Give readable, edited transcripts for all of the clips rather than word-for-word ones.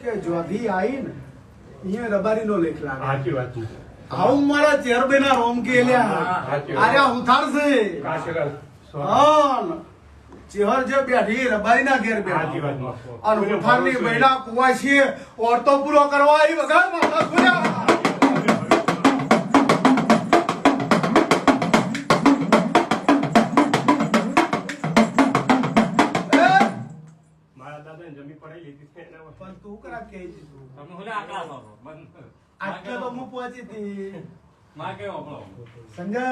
કે જોધી આવી ને અહીંયા રબારીનો લેખ લાગે. સાચી વાત છે. આવું મારા ચેરબેના રોમ કે લ્યા આર્યા ઉથાર છે. હા ચેહર જે બેઠી રબારીના ઘેર સાચી બેઠી વાત. અને ઉથારની બૈડા કુવા છે ઓરતો પૂરો કરવા આવી વગર માથા ખોલ્યા. મારા દાદાને જમી પડાઈ લીધી છે એના પણ તું કરા કહી દીધું તમે હુલે આકડા મારો બંધ આટલે તો હું પહોંચી હતી. માં કેવો આપણો સંજય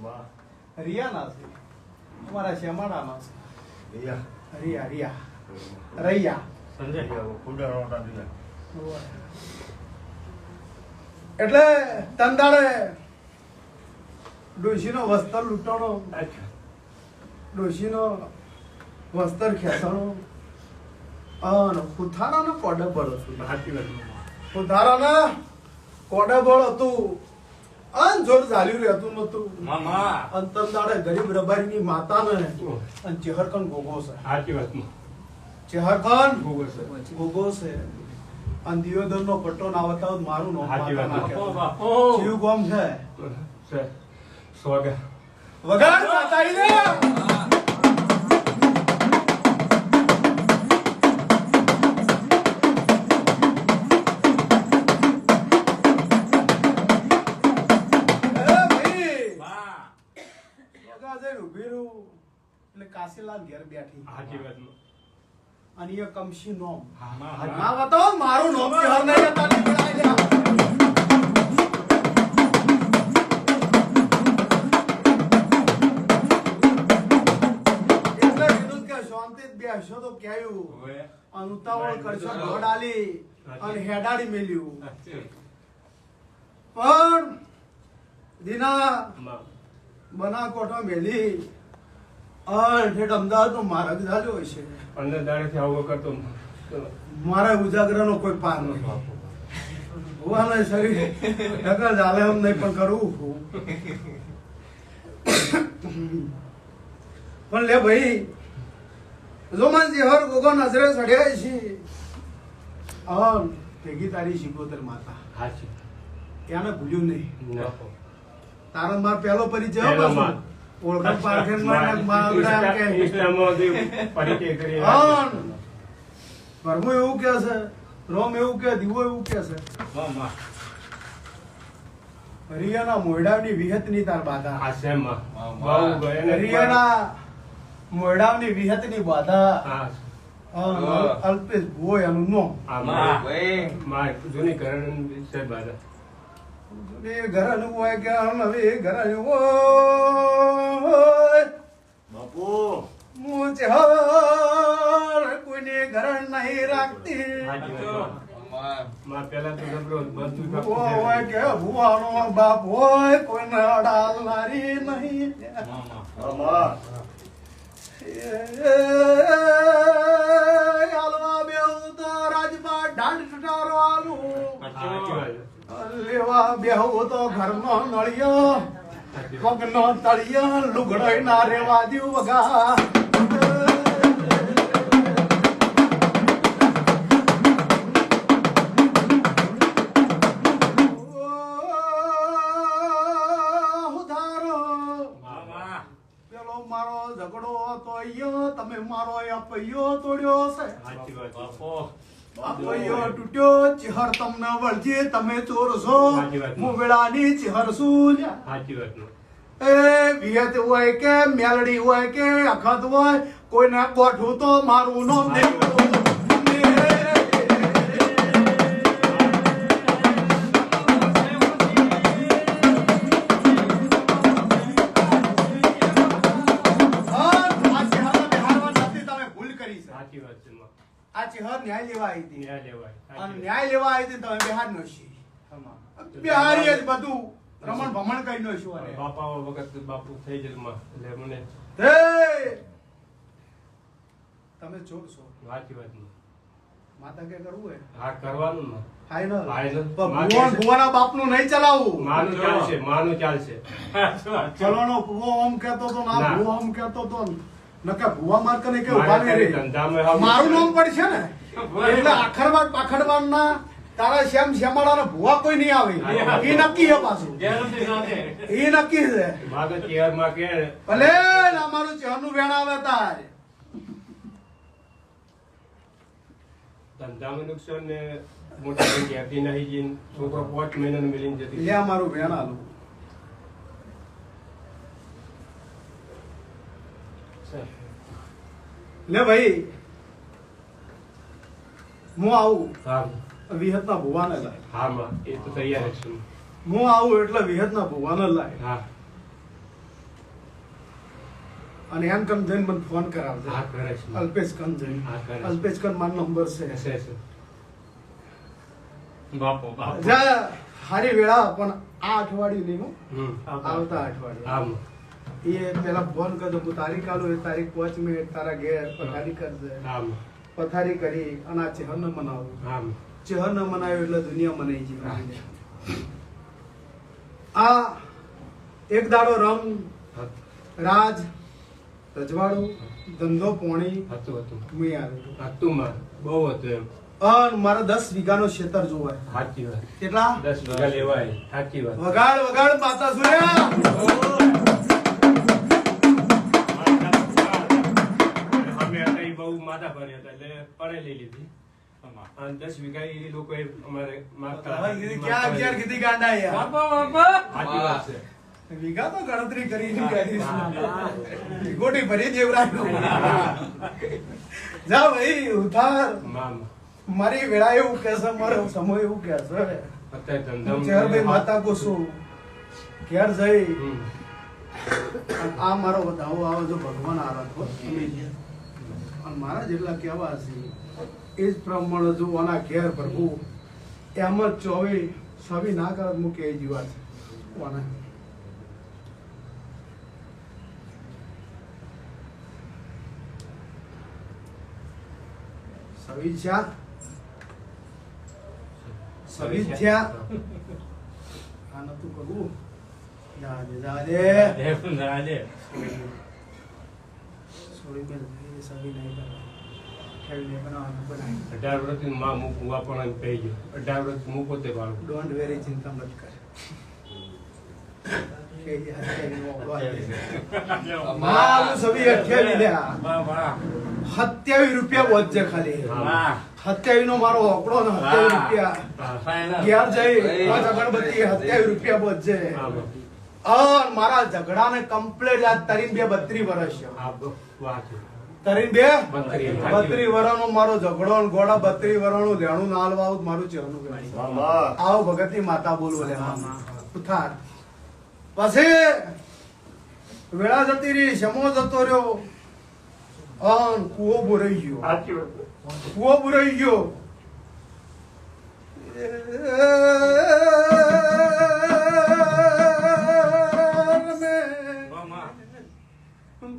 વાહ. રિયાના છે અમારા શ્યામાડાના છે. રિયા રૈયા સંજય એટલે તંદાળે ડોશીનો વસ્ત્ર લૂંટણો, અચ્છા. ડોશીનો વસ્ત્ર ખેંચણો અને કુથારાનો કોડે બળ હતું. સાચી વાત. કુથારાના કોડે બળ હતું અન જોર ચાલ્યું રહેતું નતું. મામા અને તંદાળે ગરીબ રબારીની માતાને અને ચેહરકન ગોગો છે. સાચી વાત. ચેહરકન ગોગો છે. ગોગો છે અને દિયોદરનો પટ્ટો ના બતાવો તો મારું નામ સાચી વાત. માતા ના બાપો કહેતો. બાપો શિવ ગોમ છે છે. સ્વાગત. વગાડ માતાઈને. કાશીલાલ ઘેર બેઠી સાચી વાત. અને એ કમશી નોમ હા. ના બતાવો મારું નોમ કે હર નહીં હતા નહીં પડાઈ લ્યા. એટલે કીધું કે શાંતિથી બેસશો તો ક્યાંયું હવે અને ઉતાવળ કરશો ઢોડાલી અને હેડાડી મેલ્યું. પણ દીના માં. બના કોઠા મેલી ઠેઠ અમદાવાદનો માર્ગ ચાલ્યો હોય છે. 15 દાડેથી આવું કરતો મારા ઉજાગરાનો કોઈ પાર નથી. ભગવાન શરીર નકર ચાલે એમ નહીં પણ કરવું પણ લે ભાઈ જો મને જેહર ગોગો નજરે ચડ્યા છે ભેગી તારી શિકોતર માતા સાચી. એને ભૂલ્યું નહીં. ના. તારો માર પહેલો પરિચય પહેલો પાછો. માર. ઓળખાણ પારખેણમાં માગડા કે ઇસ્લામમાં જે પરિચય કરી. પરમો એવું કે છે, રોમ એવું કે, દીવો એવું કે છે. મામા રિયાના મોઢાની વિહતની તાર બાધા. આ શેમાં? બહુ ભયાનક. રિયાના મોઢાની વિહતની બાધા. હા. અલ્પેશ ભોય એનું નો. આ માં. માં જૂની કરણ છે બાધા. એ ઘરનું હોય કે હવે એ ઘરનું હોય બાપુ મુજે હર કોઈને ઘરણ નહીં રાખતી. સાચી વાત. માં પેલા તો જબરો બધું હોય કે ભુવાનો બાપ હોય કોઈને અડાલનારી નહીં. મામા હાલવા બેહું તો રાજમાં ઢાંડ ઠઠારો હાલું. સાચી વાત. લેવા બેહું તો ઘરનો નળિયો પગનો તળિયો લુગડો ના રેવા દ્યું વગા. મામા પેલો મારો ઝઘડો તો અહીંયા તમે મારો પૈયો તોડ્યો છે. સાચી વાત. બાપો પૈયો તૂટ્યો ચિહર તમને વળજે તમે ચોર છો. સાચી વાત. મુવેળાની ચિહર શું લ્યા? સાચી વાત. એ વિયત હોય કે મેલડી હોય કે અખત હોય કોઈને કોઠું તો મારું નામ દેવું. સાચી વાત છે. માં. આ ચિહર ન્યાય લેવા આવી હતી ન્યાય લેવાય. અને સાચી ન્યાય લેવા આવી હતી તમે બિહાર નો છી વાત. બિહારી જ બધું રમણ ભમણ કરી નો છું. અરે બાપા વખત બાપુ થઈ જાય માં. એટલે મને હે તમે ચોર છો. સાચી વાત. માં. માતા કે કરવું હે હા કરવાનું માં. Final final. ભગવાન ભુવાના બાપનું નહીં ચલાવવું. માનું ચાલશે. માનું ચાલશે. ચલોનો ભુવો ઓમ કહેતો તો ના ના. ભુવો ઓમ કહેતો તો નકે ભુવા માર કને કે મારા ઉભા નહીં રે. ધંધામાં હવે- મારું નામ પડશે ને એટલે આખરવાડ પાખડવાડના તારા શ્યામ શ્યામાળાના ભુવા કોઈ નહીં આવે એ નક્કી છે પાછું ગેરંટી સાથે એ નક્કી છે માં તો ચેર માં કે ભલે અમારું ચહેરનું વેણ આવે તાર ધંધામાં નુકસાન ને મોટા ઘેરથી નહીં જઈને છોકરો 5 મહિનાનું મિલીને જતી લે અમારું વેણ આલું લે ભાઈ હું આવું હા વિહતના ભુવાને લાય હા માં એ તો તૈયાર જ છું હું આવું એટલે વિહતના ભુવાને લાય હા અને એમ કમ જઈને મને ફોન કરાવજે હા કરે છે અલ્પેશ કન જઈને હા, કરે છે. અલ્પેશ કન મારો નંબર છે છે બાપો બાપો જા હારી વેળા પણ આ અઠવાડિયું નહીં હો. હમ આવતા અઠવાડિયું હા માં એ પેલા ફોન કરજો હું તારીખ આલું એ તારીખ 5 મિનિટ તારા ઘેર પથારી કરજે હા માં પથારી કરી અને આ ચહેર ન મનાવું હા માં ચહેર ન મનાવ્યું એટલે દુનિયા મનાઈ જાય આ એક દાડો રમ રાજ રજવાડું ધંધો પોણી હતું મેં આવ્યું હતું માં બહુ હતું એમ અને મારા 10 વીઘાનો ખેતર જોવાય સાચી વાત કેટલા 10 વીઘા લેવાય સાચી વાત વગાડ વગાડ માતા સુર્યા અમે હતા ઈ બહુ માથા ભરી હતા એટલે પડે લઈ લીધી અને 10 વીઘા એ લોકો અમારે માગતા હવે કીધી ક્યાં 11 કીધી ગાંડા યાર બાપો બાપો સાચી વાત છે વીઘા તો ગણતરી કરીને કરી ગોટી ભરી દેવરાયું જા ભાઈ ઉધાર મામા મારી વેળા એવું કે છે મારો સમય એવું કે છે અત્યારે ચેર ધંધા ભાઈ માતા પૂછું ઘેર જઈ હમ. અને આ મારો બધાવો આવે જો ભગવાન આરાધ હોય અને મારા જેટલા કહેવા છે એ જ પ્રમાણે જો આના ઘેર પ્રભુ એમ જ ચોવી સવી ના કરત મૂકે એ જીવા છે કોને સવી છે સવી છે આ નતું કરવું જાજે જાજે રાજે સોરી બેન એ સવી નહીં કરવા ખેલને બનાવવાનું બનાવી 18 વર્ષથી માં મૂકવા પણ એમ કહી ગયો 18 વર્ષ હું પોતે પાડું ડોન્ટ વેરી ચિંતા મત કર કે યાર કે નો માં સવી 28 લ્યા વાહ વાહ 27 રૂપિયા વધજે ખાલી વાહ 27 નો મારો આંકડો ને 27 રૂપિયા ફાઇનલ ઘેર જઈ પાંચ અગરબત્તી 27 રૂપિયા વધજે આમાં મારા ઝઘડાને કમ્પ્લીટ યાદ તરીન 32 વર્ષ છે આ વાત છે તરીન 32 વર્ષનો મારો ઝઘડો ને ગોળા 32 વર્ષનું લેણું ના હાલવા આવું મારું ચહેરનું ગણાય મામા આવો ભગતની માતા બોલવો લે ઉઠાડ પછી વેળા જતી રહી સમો જતો રહ્યો અન કૂવો બોરાઈ ગયો સાચી વાત કૂવો બોરાઈ ગયો મામા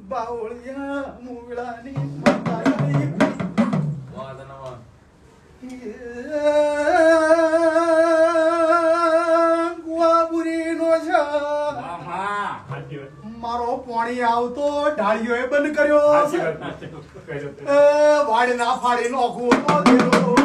બાવળિયા મુગળાની માતાની વાહ ધન્યવાદ ગુવાબુરીનો છે મામા સાચી વાત મારો પાણી આવતો ઢાળીઓ એ બંધ કર્યો સાચી વાત કર્યો તે. વાડ ના ફાડી નોખું તો દેરો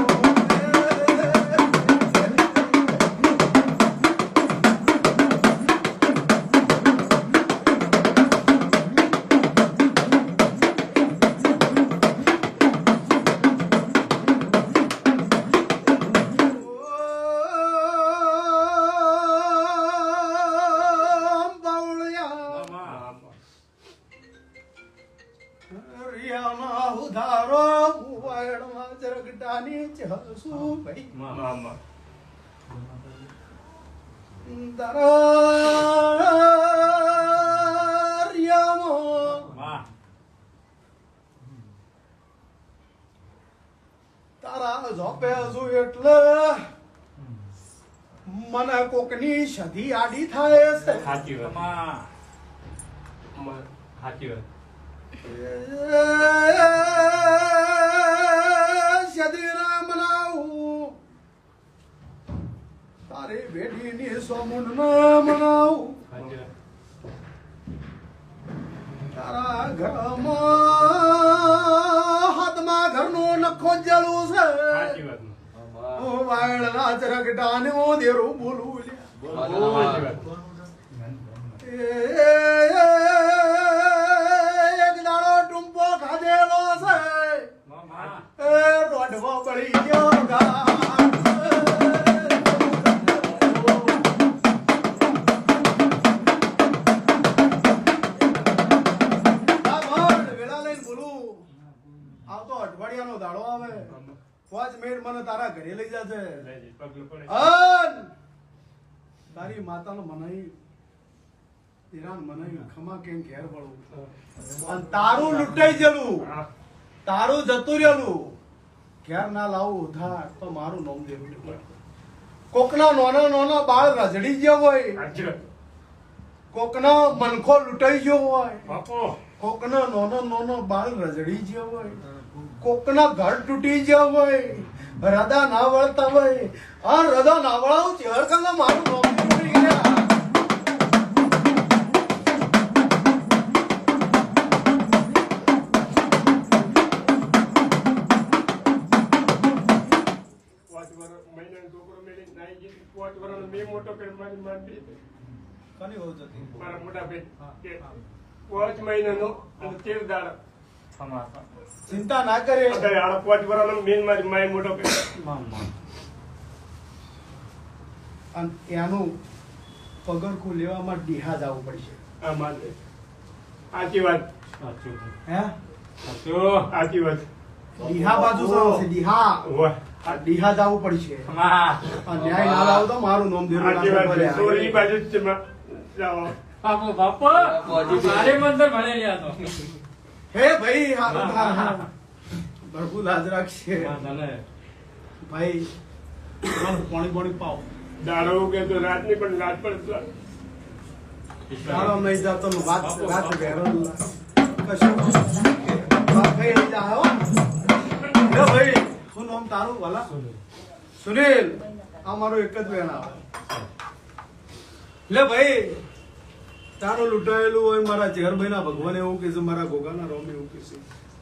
મામા રિયાના ઉધારો મુવાડમાં જરગટાની ચહસુ ભાઈ મામા દરિયામાં વાહ તારા ઝોપે હજુ એટલે મને કોકની સધી આડી થાય છે સાચી વાત મામા સાચી વાત સધી ના મનાવું તારી બેટીની સોમુન ના મનાવું સાચી વાત તારા ઘરમાં હાથમાં ઘરનો ખોજલું છે સાચી વાત હું વાયડના ચરકટાને હું દેરું બોલું સાચી વાત એક દાડો ટુંપો ખાધેલો છે એ રોડવો પડી ગયો આવતો અઠવાડિયાનો દાડો આવે 5 મિનિટ મને તારા ઘરે લઈ જશે પગલું પડે અન તારી માતાનો મનાઈ તિરાન મનાઈ ખમા કેમ ઘેર વળું અને તારું લૂંટાઈ ગયેલું તારું જતું રહેલું ઘેર ના લાવું ઉધાર તો મારું નામ દેવું કોકના નાના બાળ રજડી ગયો હોય સાચી વાત કોકનો મનખો લૂંટાઈ ગયો હોય બાપો કોકનો નાનો બાળ રજડી ગયો હોય કોકના ઘર તૂટી ગયો હોય હૃદય ના વળતા હોય આ હૃદય ના વળાવું ચેર કરના મારું નામ તૂટી ગયા મહિનાનો છોકરો મેળવી નાઈ ગઈ 5 વર્ષનો મેં મોટો કરી મારી માંડી કની હોવ જતી મારા મોટા ભાઈ કે 5 મહિનાનો અને 13 દાડા ચિંતા ના કરે અત્યારે આડા 5 વર્ષનો મેં મારી માય મોટો કરી અને એનું પગરખું લેવામાં ડીહા જવું પડશે આ માને સાચી વાત હે સાચી વાત ડીહા બાજુ સાવ છે ડીહા વાહ આ ડીહા જવું પડશે આ ન્યાય ના લાવો તો મારું નામ દેવું સાચી વાત છે સોરી બાજુ જ છે જાઓ હે ભાઈ હારું થા પ્રભુ લાજ રાખશે ભાઈ પાણી પાવ દાડો કે તો રાતની પણ રાત પણ તારો નહીં જાતો નો વાત ઘેરો કશું વાત કઈ નહીં જા હો લે ભાઈ શું નામ તારું વાલા સુનિલ આ મારો એક જ બેન આવે લે ભાઈ તારું લૂંટાયેલું હોય મારા ચેરભાઈ ના ભગવાન એવું કે છે મારા ગોગાના રોમ એવું કે છે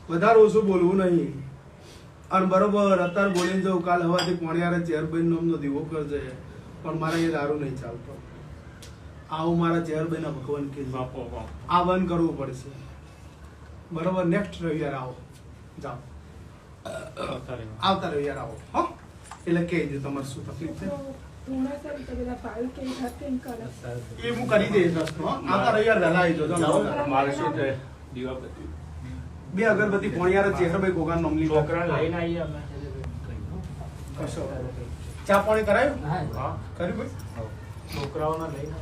વધારે ઓછું બોલવું નહીં અને બરોબર અત્યારે બોલીને જાઉં કાલ હવાથી પોણિયારે ચેરભાઈ નામનો દીવો કરજે પણ મારે એ દારૂ નહીં ચાલતો આવું મારા ચેરભાઈ ના ભગવાન કે આ બંધ કરવું પડશે બરોબર નેક્સ્ટ રવિવાર આવો જાઓ આવતા રવિવાર આવો હો એટલે કહી દે તમારે શું તકલીફ છે એ હું કરી દઈશ રસ્તો હો. આવતા રવિવાર વહેલા આવી જજો મારે શું છે દીવાબત્તી બે અગરબત્તી પોણિયારે ચેરભાઈ ગોગાનું નામ લીધું છોકરા લઈને આવીએ અમે કશો ચા પાણી કરાયું હા કર્યું ભાઈ છોકરાઓને લઈને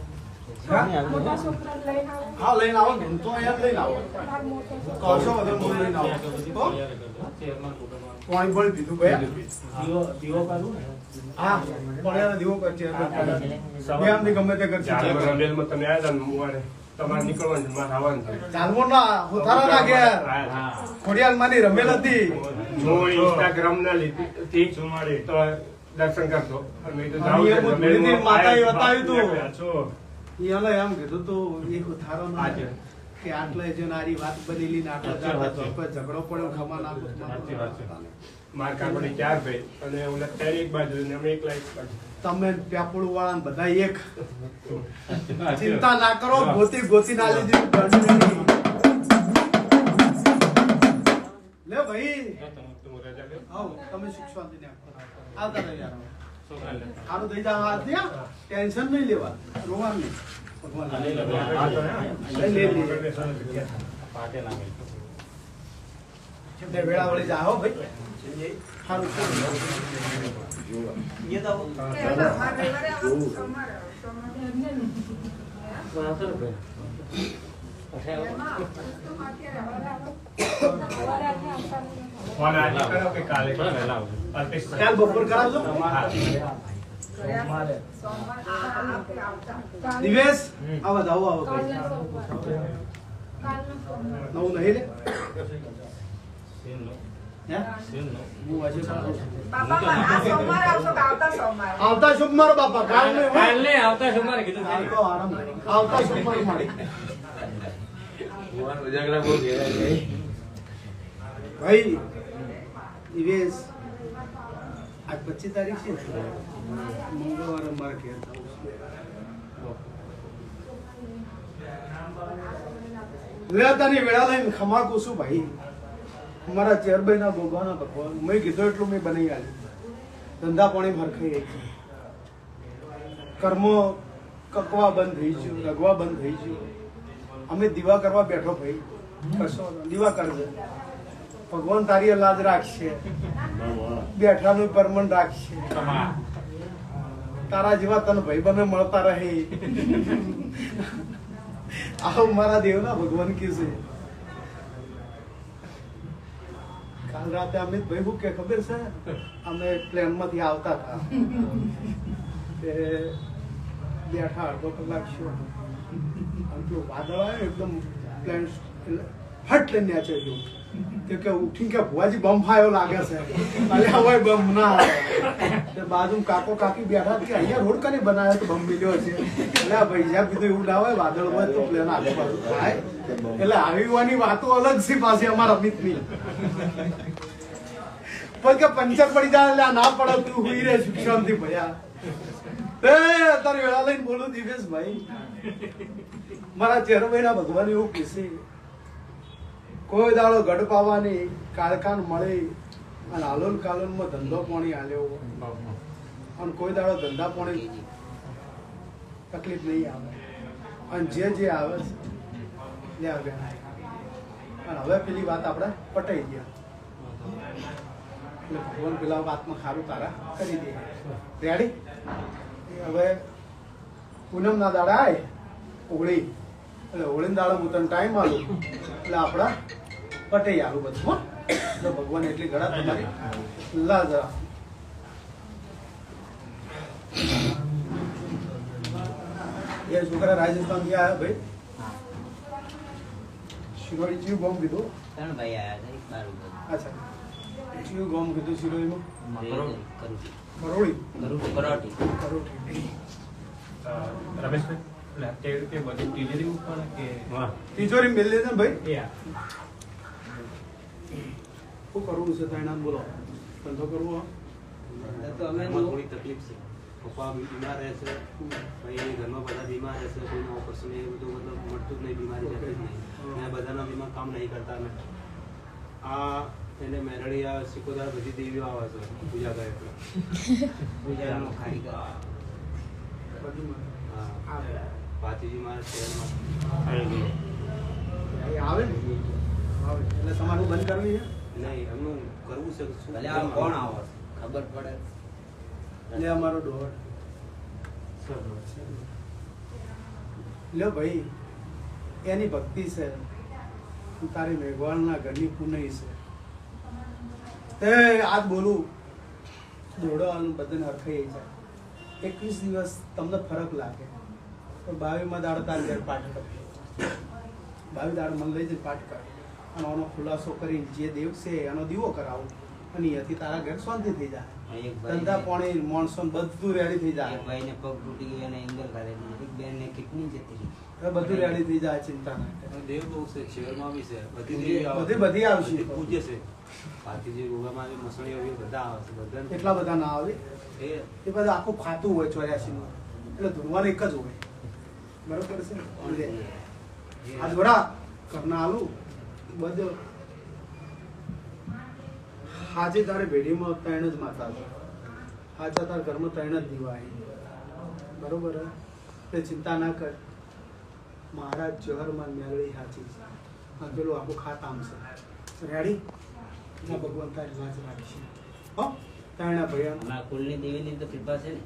હા લઈને આવો ને તો અહીંયા જ લઈને આવો કશો વધુ હું લઈને આવો હો? પાણી પાણી પીધું ભાઈ હા પોણિયારે દીવો કર ચેરભાઈ બે આમથી ગમે તે કરશે ચાલમાં રમેલમાં તમે આવ્યા હતા ને મુવાડે. તમારે નીકળવાનું છે, મારે આવવાનું છે. ચાલવો ના હોથારા ના ઘેર હા. ખોડિયાલ માની રમેલ હતી હું ઇન્સ્ટાગ્રામ ના લીધી તો દર્શન કરતો અને મેં કીધું અને એ જાઉં છે. ધીરે ધીરે માતાએ બતાવ્યું તું. છો. એને એમ કીધું તો એ હોથારો ના હાજર. કે આટલે જો નારી વાત બનેલી ને આટલા સાચી વાત છે. કોઈ ઝઘડો પડ્યો ખમા ના સાચી વાત છે. માર કાકડી 4 ભાઈ અને ઓલા 4 એક બાજુ ને અમે એકલા એક બાજુ. તમે પ્યાપુડું વાળા ને બધા એક ચિંતા ના કરો ગોતી ગોતી ના લીધી લે ભાઈ આવો તમે સુખ શાંતિ ને આવતા રહી યાર આનું થઈ જા હાથ ને ટેન્શન નહીં લેવા રોવાનું નહીં ભગવાન લઈ લે બે વેળા વળી જા હો ભાઈ સારું ફોન આજે કરો કે કાલે કાલ બપોર કરાવજો દિવેશ આવો જાઓ આવો ભાઈ નવું નહીં લે હે હું આજે આવતા સોમવાર બાપા કાલ નહીં હો. આવતા સોમવારે કીધું કાલ તો આરામ આવતા સોમવાર મળી ભાઈ દિવેશ આજ 25 તારીખ છે ને મંગળવારે મારે ઘેર થવું છે લેતાની વેળા લઈને ખમાકું છું ભાઈ મારા ચેરભાઈના ભગવાનના ભગવાન મેં કીધું એટલું મેં બનાવી આલ્યું ધંધા પાણી ભરખાઈ જાય છે કર્મ કકવા બંધ થઈ ગયું રગવા બંધ થઈ ગયું અમે દીવા કરવા બેઠો ભાઈ કશો દીવા કરજે ભગવાન તારી લાજ રાખશે બેઠાનું પરમન રાખશે તારા જેવા તને ભાઈ બને મળતા રહે આવ મારા દેવના ભગવાન કે છે કાલ રાતે અમિત ભાઈ શું કે ખબર છે અમે પ્લેન માંથી આવતા હતા તે બેઠા અડધો કલાક શું આટલું વાદળ આવ્યું એકદમ પ્લેન હટ લઈને ન્યાચે ગયું કે ઉઠી કે ભુવાજી બમ ફાયો લાગે છે અલે હવે બમ ના આવે બાજુ કાકો કાકી બેઠા કે અહીંયા રોડ કને બનાવ્યો તો બમ મિલ્યો છે એટલે ભાઈ જ્યાં કીધું એવું ના હોય વાદળ હોય તો પ્લેન આજુબાજુ થાય એટલે આવી હોવાની વાતો અલગ છે પાછી અમારા અમિતની પણ કે પંચર પડી જાય એટલે ના પડે તું હુઈ રે શિક્ષણથી ભયા અત્યારે વેળા લઈને બોલું દિવેશભાઈ મારા ચેરભાઈના ભગવાન એવું કહેશે કોઈ દાડો ગઢ પાવાની કારખાન મળી અને હાલોલ કાલોલમાં ધંધો પાણી હાલ્યો અને કોઈ દાડો ધંધા પાણી તકલીફ નહીં આવે અને જે આવે છે લે આવ્યા અને હવે પેલી વાત આપણે પટાઈ ગયા એટલે ભગવાન પેલા વાતમાં સારું તારા કરી દે રેડી હવે પૂનમના દાડા આય ઓગળી એટલે ઓળીના દાડા હું તને ટાઈમ આલું એટલે આપણા પટાઈ આલું બધું હો તો ભગવાન એટલી ગળા તમારી લા જરા એ છોકરા રાજસ્થાન થી આવ્યા ભાઈ શિરોડી ચીયું ગોમ કીધું ત્રણ ભાઈ આયા છે બારું અચ્છા ચીયું ગોમ કીધું શિરોડીનું કરોટી કરોડી કરોટી રમેશભાઈ તે બધી તિજોરી મૂકવાના કે તિજોરી મેળ લેજે ને ભાઈ એ શું કરવું છે તાયણામ બોલો ધંધો કરવો તો અમે એમાં થોડી તકલીફ છે પપ્પા બીમાર રહે છે ભાઈ ઘરમાં બધા બીમાર રહે છે કોઈનું ઓપરેશન એ બધું મતલબ મળતું જ નહીં બીમારી જતી જ નહીં અને બધાના દિમાગ કામ નહીં કરતા અમે આ એને મેરડી આ સિકોદાર બધી દેવીઓ આવે છે પૂજા કરે એટલે પૂજાનો કારીગર હા ભાતીજી મારા શહેરમાં આવે ને આવે એટલે તમારું બંધ કરવી છે નહીં એમનું કરવું છે શું ભલે આ કોણ આવો ખબર પડે લે અમારો દોડ લ્યો ભાઈ એની ભક્તિ છે તારી મેઘવાળના ઘરની પુનઈ છે તે આજ બોલું દોડવાનું બધાને હરખાઈ જાય 21 દિવસ તમને ફરક લાગે તો 22માં દાડો તારી ઘેર પાઠ કર 22 દાડો મન લઈ જઈને પાઠ કર અને આનો ખુલાસો કરીને જે દેવ છે એનો દીવો કરાવો અને અહીંયાથી તારા ઘેર શાંતિ થઈ જાય એક ધંધા પાણી માણસો બધું રેડી થઈ જાય એક ભાઈને પગ તૂટી ગયો અને એંગલ કાઢેલી એક બેનને કિડની જતી રહી હવે બધું રેડી થઈ જાય ચિંતા ના કર દેવ બહુ છે શહેરમાં બી છે બધી આવશે. પૂજ્ય છે ભાતીજી ગોગામાં આવી મસણી આવી બધા આવે છે બધા એટલા બધા ના આવે એ એ બધા આખું ખાતું હોય 84 નું એટલે ધૂનવાનું એક જ હોય બરોબર છે આ જોડા કરના આલુ બધું હાજે તારે ભેડીમાં ત્રણ જ માતા છે હાજા તાર ઘરમાં ત્રણ જ દીવા આવી બરોબર હે? એટલે ચિંતા ના કર મારા જહરમાં મેળવી સાચી છે આ પેલું આખું ખાતામ છે રેડી ના ભગવાન તારી લાજ રાખશે હો તારણા ભૈયા અમારા કુલની દેવીની તો કૃપા છે ને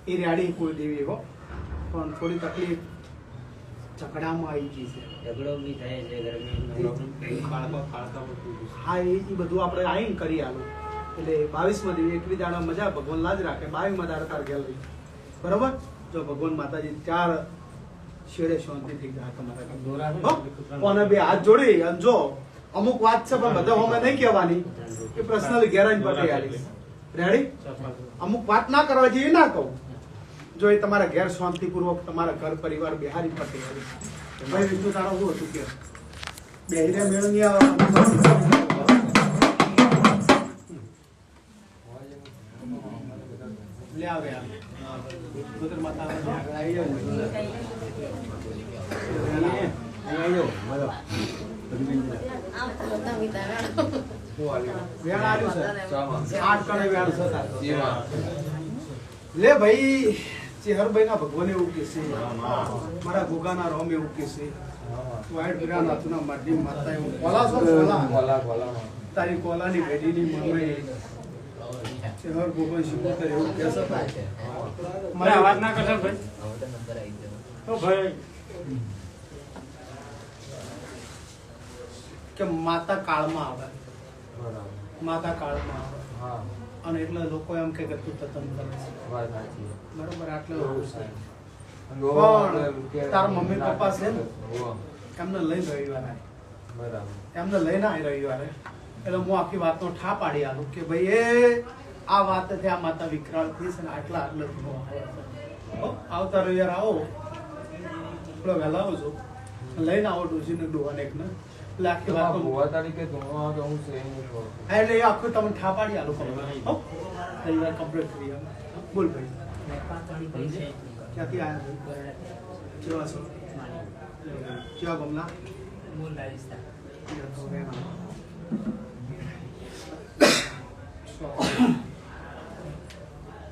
એ રેડી કોઈ દેવી હો પણ થોડી તકલીફ ઝઘડામાં આવી ગઈ છે ઝઘડો બી થાય છે ઘરમાં ખાળકા બધું હા એ બધું આપણે આવીને કરી આલું એટલે 22માં દેવી 21 દાડા મજા ભગવાન લાજ રાખે 22માં દાડા તાર ઘેર લઈ બરોબર જો ભગવાન માતાજી ચાર શેડે શાંતિ થઈ જાય તમારા ઘર. હો? કોને બે હાથ જોડી અને જો અમુક વાત છે પણ બધા અમે નહીં કહેવાની કે પર્સનલ ગેરાજ પટી આલીશ રેડી અમુક વાત ના કરવા જેવી ના કહું જો એ તમારા ઘેર શાંતિપૂર્વક તમારા ઘર પરિવાર બિહારી પટી આલીશ ભાઈ વિષ્ણુ તારો શું હતું કે બેહીને મેળ નહીં આવવાનું લે આવે ગોત્ર માતા આગળ આવી જાવ વેણ આવ્યું છે 8 કણે વેણ છે લે ભાઈ ચેહરભાઈ ના ભગવાન એવું કે છે મારા ગોગાના રોમ એવું કે છે વાઈટ ગ્રાન હાથના માડી માતા એવું કોલા છો કોલા તારી કોલાની ભેડીની મમ્મી ચેહર ગોગન શિકોતર એવું કે છે મને અવાજ ના કરશો ભાઈ તો ભાઈ કે માતા કાળમાં આવે માતા કાળમાં આવે અને એટલે લોકો એમ કે તું તતન કરે છે બરોબર આટલું પણ તાર મમ્મી પપ્પા છે ને એમને લઈને રવિવારે એમને લઈને આવી રવિવારે એટલે હું આખી વાતનો ઠા પાડી આલું કે ભાઈ એ આ વાત આ માતા વિકરાળ થઈ છે ને આટલા આવતા રવિવારે આવો થોડો વહેલા આવજો લઈને આવો ડોસીને ડોવાને એકને એટલે આખી વાત એટલે એ આખું તમે ઠા પાડી આલું રવિવાર કમ્પ્લીટ કરી બોલ ભાઈ ક્યાંથી આવ્યા કેવા છો કેવા ગમલા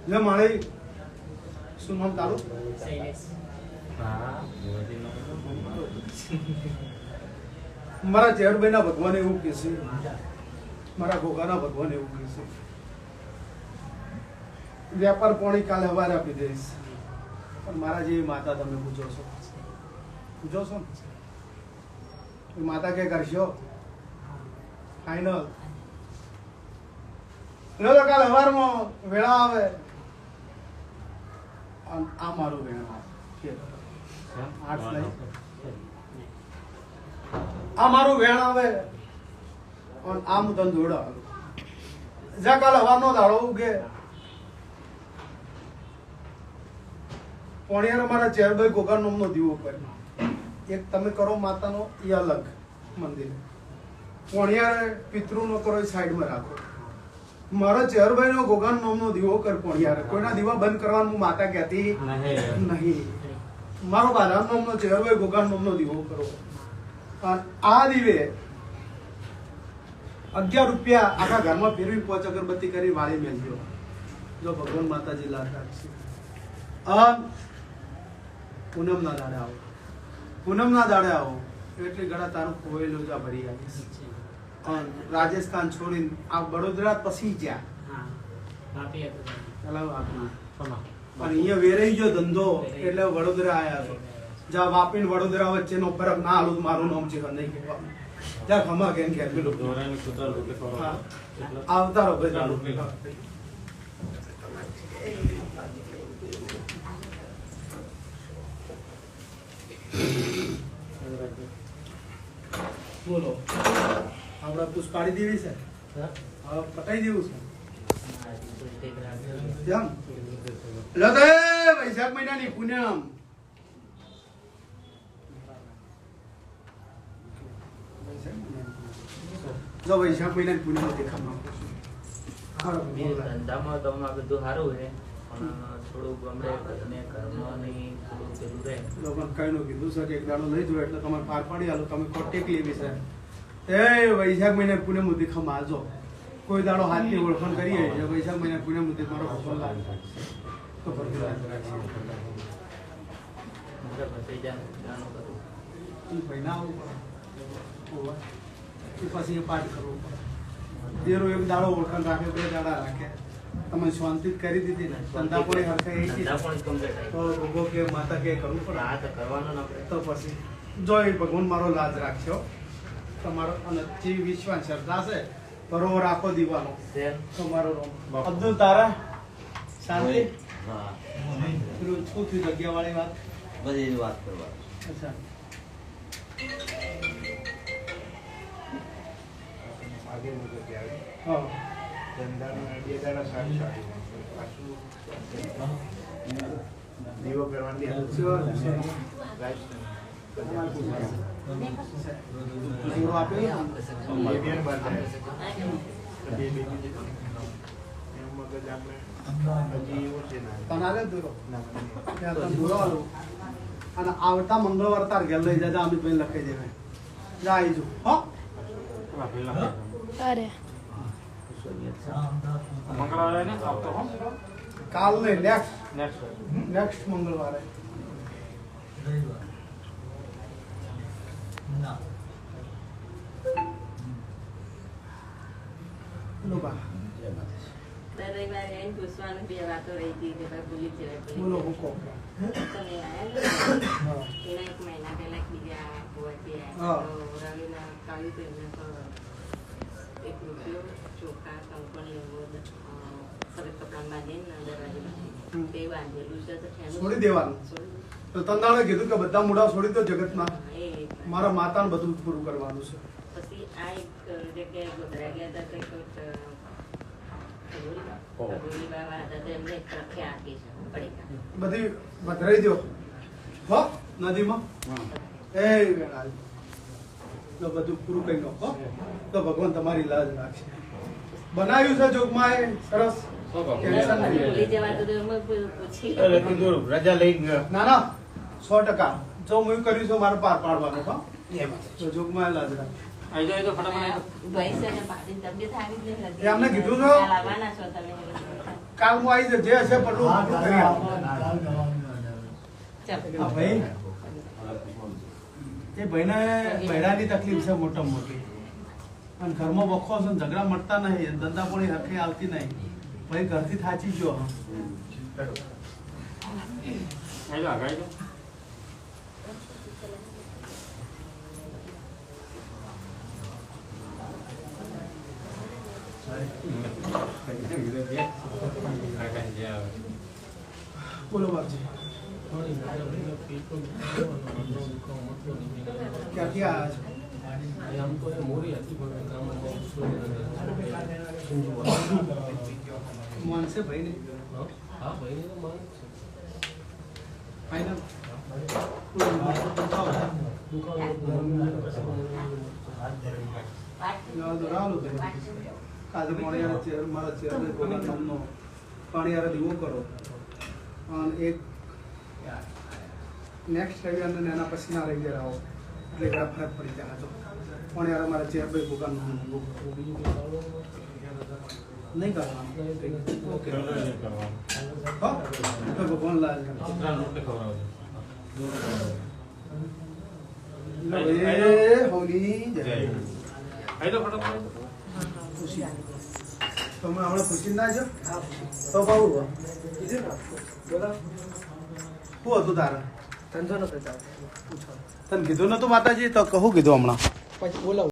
લે મારે શું નામ તારું મારા ચેહરભાઈ ના ભગવાન એવું કે છે મારા ગોગાના ભગવાન એવું કે છે વેપાર પાણી કાલે હવારે આપી દઈશ પણ મારા જેવી માતા તમે પૂછો છો ને માતા કે કરશો ફાઈનલ લો કાલે હવારમાં વેળા આવે આ મારું વેણ આવે આ મારું વેણ આવે અને આમ ધંધોડા જા કાલે હવાનો દાડો ઉગે પોણિયાર અમારા ચેરભાઈ ગોગા નામનો દીવો કરે એક તમે કરો માતાનો એ અલગ મંદિર પોણિયાર પિતૃનો કરો એ સાઈડમાં રાખો મારા ચેરભાઈ નો ગોગા નામનો દીવો કર પોણિયાર કોઈના દીવા બંધ કરવાનું હું માતા કહેતી નહીં મારો બારા નામનો ચેરભાઈ ગોગા નામનો દીવો કરો આ દીવે 11 રૂપિયા આખા ઘરમાં ફેરવી 5 અગરબત્તી કરી વાળી મેલજો જો ભગવાન માતાજી લાડ રાખશે પૂનમના દાડે આવો એટલે ઘણા તારું કોયલો જા ભરી આવીશ રાજસ્થાન છોડીને આ વડોદરા પછી જ્યાં અહીંયા વેરાઈ ગયો ધંધો એટલે વડોદરા આયા છો જા વાપી વડોદરા વચ્ચેનો ફરક ના હાલું મારું નામ છે નહીં કહેવાનું જા ખમા કેમ કે આવતા રહો ભાઈ બોલો આપણે પુષ્પાડી દેવી છે પટાઈ દેવું છે જેમ લો તો વૈશાખ મહિનાની પૂનમ જો વૈશાખ મહિનાની પૂનમ ધંધામાં તો બધું સારું છે પણ થોડું ગમડે અને ઘરમાં નહીં થોડું પેલું રહે લોકો કઈ નું કીધું છે કે એક દાડો લઈ જો એટલે તમે પાર પાડી આલો તમે કોટેક લેવી છે એ વૈશાખ મહિને પૂનમ સુધી ખમાજો કોઈ દાડો હાથની ઓળખાણ કરીએ છે વૈશાખ મહિને પૂનમ સુધી મારો ભગવાન લાગે તો ભગવાન ભાઈ ના આવવું પડે પછી એ પાઠ કરવો પડે દેરો એક દાડો ઓળખાણ રાખે 2 દાડા રાખે તમે શાંતિ કરી દીધી ને ધંધા પણ હરખાઈ તો ભોગો કે માતા કે કરવું પડે આ તો કરવાનું ના પડે તો પછી જો એ ભગવાન મારો લાજ રાખશો તમારો અને જે વિશ્વાસ શ્રદ્ધા છે બરોબર રાખો દીવાનો તમારો અબ્દુલ તારા શાંતિ પેલું શું થયું જગ્યા વાળી વાત બધી વાત કરવા અચ્છા હા દીવો કરવાની આપણે હજી એવું છે ના. તને આલે દૂરો ના, મને નહીં. ત્યાં તને દૂરો આલું અને આવતા મંગળવાર તાર ઘેર લઈ જતા અમિતભાઈ લખાઈ દેવાય જા આવી જો હો અરે મંગળવારે ને આવતો હો કાલ ને નેક્સ્ટ નેક્સ્ટ નેક્સ્ટ મંગળવારે બોલો બા દર રવિવારે આવીને પૂછવાનું બે વાતો રહી હતી તે ભાઈ ભૂલી જ જવાય બોલો હુકો તમે આયા ને હા એના એક મહિના પહેલા બીજા હોવાથી હા. આવ્યા તો રવિના કાઢ્યું તો એમને તો 1 રૂપિયો ચોખા કંકણ લેવું સરસ કપડાં બાંધીને દરવાજે હમ. તે બાંધેલું છે તો એનું છોડી દેવાનું. છોડી તો તંદાણે કીધું કે બધા મુડા છોડી દો જગતમાં એ રીતના. મારા માતાને બધું પૂરું કરવાનું છે પછી આ એક જગ્યાએ ગોધરા ગયા હતા કંઈક ખગોલી બાબા હતા તો એમને એક રખ્યા આપી છે પડીકા બધી વધરાઈ દો હો નદીમાં એ વેળા તો બધું પૂરું કરી નાખો તો ભગવાન તમારી લાજ રાખશે બનાવ્યું છે જોગમાં એ સરસ ટેન્શન નહીં. ભૂલી જવાતું તો એમાં પૂછી એટલે કીધું રજા લઈ ગયો. ના ના 100% જો હું કર્યું છે મારે પાર પાડવાનું હો તો જોગમાં એ લાજ રાખશે આવી જાય તો ફટાફટ ભાઈ છે ને પાછી તબિયત આવી જ નહીં એ અમને કીધું છે? કાલ આવવાના છો તમે કાલ હું આવી જશે જે હશે પટલું પૂરું કરી આપો. ચાલો. આ ભાઈ એ ભાઈને બૈરાની તકલીફ છે મોટામાં મોટી અને ઘરમાં બખો છે ને ઝઘડા મળતા નહીં ધંધા પણ હરખી આવતી નહીં ભાઈ ઘરથી થાચી ગયો આવી જાઓ આગળ બોલો બાપજી ક્યાંથી આવ્યા છો માનસે ભાઈ ને ફાઈનલ કાલે પાણીયારા ચેર મારા ચેર નામનો પાણીયારા દીવો કરો અને એક નેક્સ્ટ રવિવારને એના પછી ના રવિવાર આવો એટલે એકડા ફરક પડી જાય તો પાણીયારા મારા ચેર ભાઈ ભૂકા નામ નહીં કરવાનું ઓકે હા તો ભગવાન લાલ હોલી જય આવી જાઓ ફટાફટ ખુશી તમે હમણાં ખુશી ના છો તો બહુ બોલા શું હતું તારે તને કીધું નતું માતાજી તો કહું કીધું હમણાં પછી બોલાવું